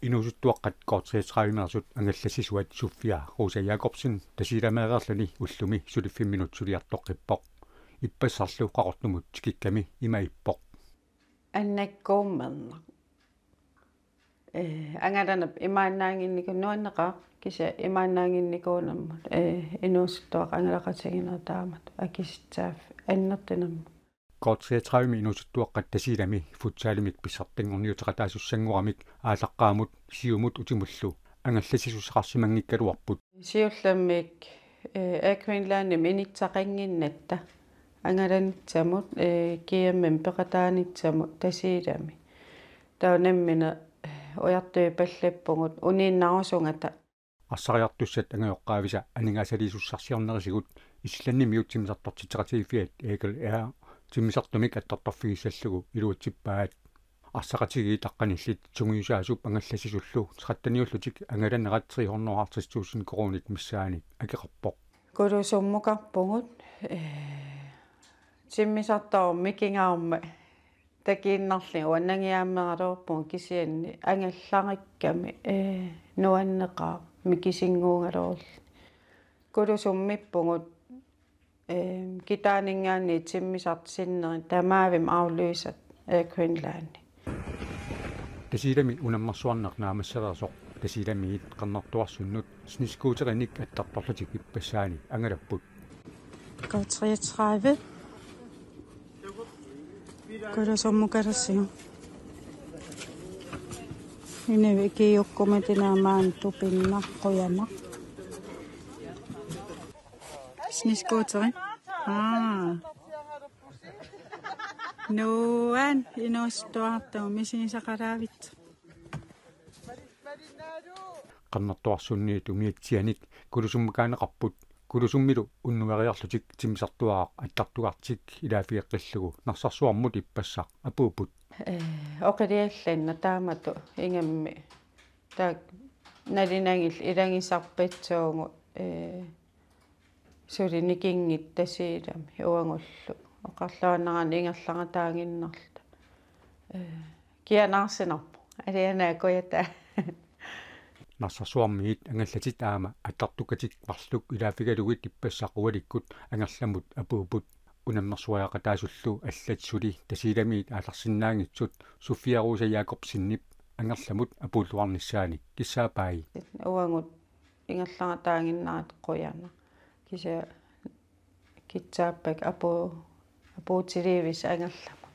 Inusuttuaqqat kortriatravimersut angallasisuat Sofia Rosa Jacobsen tasilameererlani ullumi suliffiminut suliartoqqippoq ippassarlu qaqortumut tikikkami imaippoq аннаккууммерна ангаланап имааннаангинникуннуаннеqa кися имааннаангинникуунамма инуусуттуақ ангалақатигинертаамат акиситсааф аннертинамма kortriatravimi inusuttuaqqat tasilami futsaalimik pissartinngorniutaqataasussangуарамик аалаққаамут сиумут утимуллу ангалласисусеқарсимангиккалуарпут сиулламмик аквинлаани минитсақангиннатта ангаланитсамут киаммин пеқатаанитсамут тасилами таунаммина уяртуи паллаппугут унииннарусунгата ассариартуссат ангиоққаависа анингаасалисуссарсиорнерисигут исланними утсимисартортитеқатигифиат эекэл тиммисартумик аттартарфигиссаллугу илуатсиппаат ассақатиги таққаниллит сунгиусаасуп ангалласисуллу теқаттаниуллутик ангаланерат 350 коронит миссааник акеқарпоқ кулусуммукарпугут тиммисартаа микингаарма такииннарли уаннагиааммералуорпу кисианни ангалларикками нуаннеқаа микисингуунгалуорл кулусуммиппугут китаанингаани тиммисарт синнери тамаавим аулуисат аквинлаани тасилами унаммарсуарнеқ наамассаверсоқ тасиламиит қернартуарсуннут снискуутериник аттартарлутик иппассаани ангалаппут каутриатрааве кулусуммукалассиу иневикиуккуматинаамаан тупиннаққуяна снискуутери нуан инуустуартау мисинисақалаавит qannartuarsunniit umiatsianik kulusummukaanеқарпут kulusummilu unnuariarlutik timisartuaaq attartugartik ilaafigeqqillugu narsarsuarmut ippassaq apuuput оқилиалланна таамату ингамми таак налинагил илангисарпитсуугу сулиникингит тасиилами уангуллу оқарлуаннерани ингерларатаагиннарла кианаарсинарпу алианаа куята narsarsuarmiit angallatит aama attartukatik parluk ilaafigaluгит иппассақуаликкут анgerlamut apuuput unammersuajaqataasullu аллатсули тасилamiit ааларсиннаангитсут Sofia Rosa Jacobsenнip анgerlamut апууллуарниссаани киссаапаи уангут ингерларатаагиннарат қуяна кися китсааппак апуутиливис ангерлама